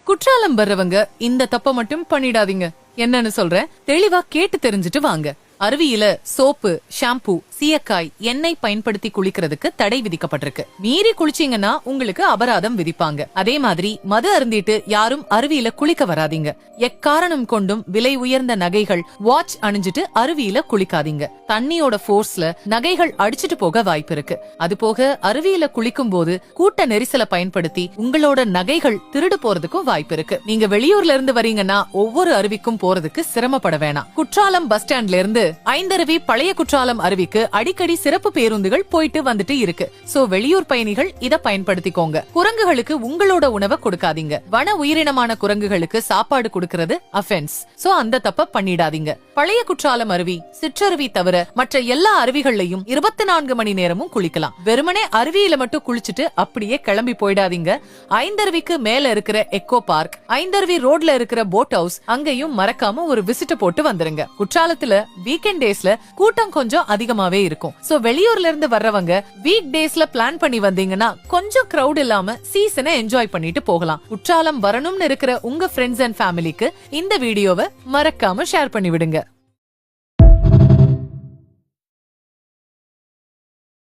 குற்றாலம் வர்றவங்க இந்த தப்ப மட்டும் பண்ணிடாதீங்க. என்னன்னு சொல்றேன், தெளிவா கேட்டு தெரிஞ்சுட்டு வாங்க. அருவியில சோப்பு, ஷாம்பு, சீயக்காய், எண்ணெய் பயன்படுத்தி குளிக்கிறதுக்கு தடை விதிக்கப்பட்டிருக்கு. மீறி குளிச்சீங்கன்னா உங்களுக்கு அபராதம் விதிப்பாங்க. அதே மாதிரி மது அருந்திட்டு யாரும் அருவியில குளிக்க வராதீங்க. எக்காரணம் கொண்டும் விலை உயர்ந்த நகைகள், வாட்ச் அணிஞ்சிட்டு அருவியில குளிக்காதீங்க. தண்ணியோட போர்ஸ்ல நகைகள் அடிச்சிட்டு போக வாய்ப்பு இருக்கு. அது போக அருவியில குளிக்கும் போது கூட்ட நெரிசலை பயன்படுத்தி உங்களோட நகைகள் திருடு போறதுக்கும் வாய்ப்பு இருக்கு. நீங்க வெளியூர்ல இருந்து வரீங்கன்னா ஒவ்வொரு அருவிக்கும் போறதுக்கு சிரமப்பட வேணாம். குற்றாலம் பஸ் ஸ்டாண்ட்ல இருந்து ஐந்தருவி பழைய குற்றாலம் அருவிக்கு அடிக்கடி சிறப்பு பேருந்துகள் போயிட்டு வந்துட்டு இருக்கு. சோ வெளியூர் பயணிகள் இத பயன்படுத்திக்கோங்க. குரங்குகளுக்கு உங்களோட உணவை கொடுக்காதீங்க. வன உயிரினமான குரங்குகளுக்கு சாப்பாடு கொடுக்கிறது அஃபென்ஸ். சோ அந்த தப்ப பண்ணிடாதீங்க. பழைய குற்றாலம் அருவி, சிற்றருவி தவிர மற்ற எல்லா அருவிகள்லயும் 24 மணி நேரமும் குளிக்கலாம். வெறுமனே அருவியில மட்டும் குளிச்சுட்டு அப்படியே கிளம்பி போயிடாதீங்க. ஐந்தருவிக்கு மேல இருக்கிற எக்கோ பார்க், ஐந்தருவி ரோட்ல இருக்கிற போட் ஹவுஸ், அங்கேயும் மறக்காம ஒரு விசிட் போட்டு வந்துருங்க. குற்றாலத்துல வீக்கெண்ட் டேஸ்ல கூட்டம் கொஞ்சம் அதிகமாவே இருக்கும். சோ வெளியூர்ல இருந்து வர்றவங்க வீக் டேஸ்ல பிளான் பண்ணி வந்தீங்கன்னா கொஞ்சம் கிரவுட் இல்லாம சீசனை என்ஜாய் பண்ணிட்டு போகலாம். குற்றாலம் வரணும்னு இருக்கிற உங்க ஃப்ரெண்ட்ஸ் அண்ட் ஃபேமிலிக்கு இந்த வீடியோவை மறக்காம ஷேர் பண்ணி விடுங்க.